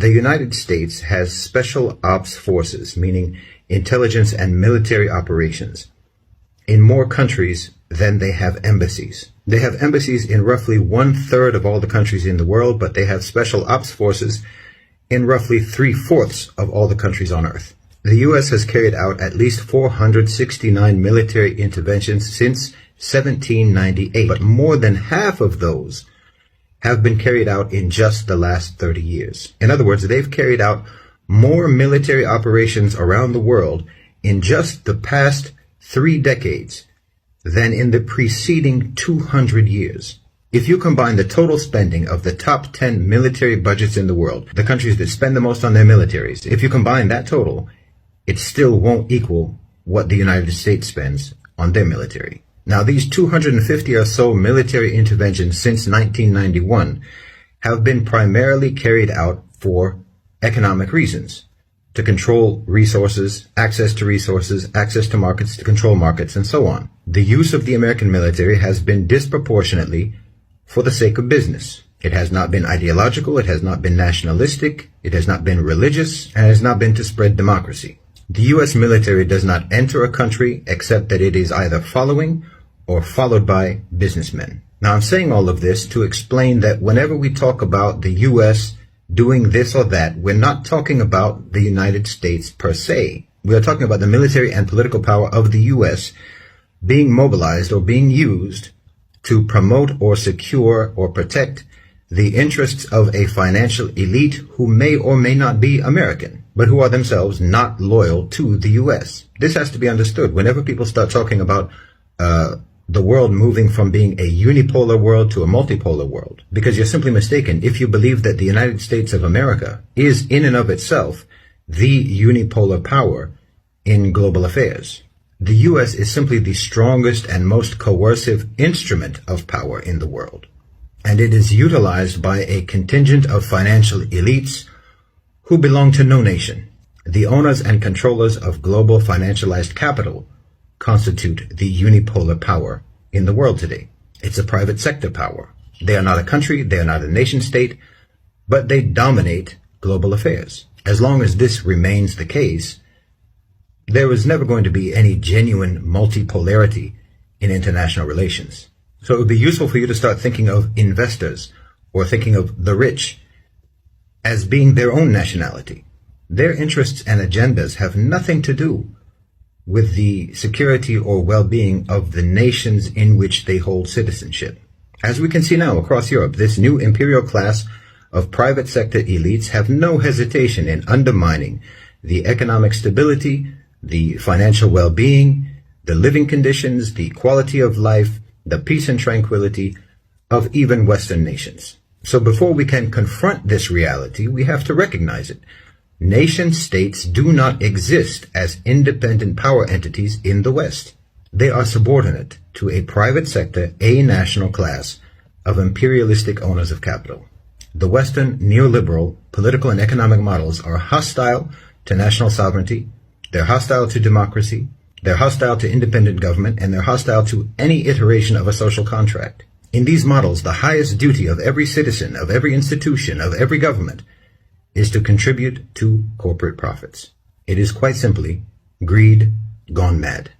The United States has special ops forces, meaning intelligence and military operations, in more countries than they have embassies. They have embassies in roughly 1/3 of all the countries in the world, but they have special ops forces in roughly 3/4 of all the countries on Earth. The U.S. has carried out at least 469 military interventions since 1798, but more than half of those have been carried out in just the last 30 years. In other words, they've carried out more military operations around the world in just the past 3 decades than in the preceding 200 years. If you combine the total spending of the top 10 military budgets in the world, the countries that spend the most on their militaries, if you combine that total, it still won't equal what the United States spends on their military. Now, these 250 or so military interventions since 1991 have been primarily carried out for economic reasons, to control resources, access to markets, to control markets, and so on. The use of the American military has been disproportionately for the sake of business. It has not been ideological, it has not been nationalistic, it has not been religious, and it has not been to spread democracy. The U.S. military does not enter a country except that it is either following or followed by businessmen. Now, I'm saying all of this to explain that whenever we talk about the U.S. doing this or that, we're not talking about the United States per se. We are talking about the military and political power of the U.S. being mobilized or being used to promote or secure or protect the interests of a financial elite who may or may not be American, but who are themselves not loyal to the U.S. This has to be understood. Whenever people start talking about the world moving from being a unipolar world to a multipolar world, because you're simply mistaken if you believe that the United States of America is in and of itself the unipolar power in global affairs. The U.S. is simply the strongest and most coercive instrument of power in the world, and it is utilized by a contingent of financial elites who belong to no nation. The owners and controllers of global financialized capital constitute the unipolar power in the world today. It's a private sector power. They are not a country, they are not a nation state, but they dominate global affairs. As long as this remains the case, there is never going to be any genuine multipolarity in international relations. So it would be useful for you to start thinking of investors or thinking of the rich as being their own nationality. Their interests and agendas have nothing to do with the security or well-being of the nations in which they hold citizenship. As we can see now across Europe, this new imperial class of private sector elites have no hesitation in undermining the economic stability, the financial well-being, the living conditions, the quality of life, the peace and tranquility of even Western nations. So before we can confront this reality, we have to recognize it. Nation states do not exist as independent power entities in the West. They are subordinate to a private sector, a national class of imperialistic owners of capital. The Western neoliberal political and economic models are hostile to national sovereignty, they're hostile to democracy, they're hostile to independent government, and they're hostile to any iteration of a social contract. In these models, the highest duty of every citizen, of every institution, of every government, is to contribute to corporate profits. It is quite simply greed gone mad.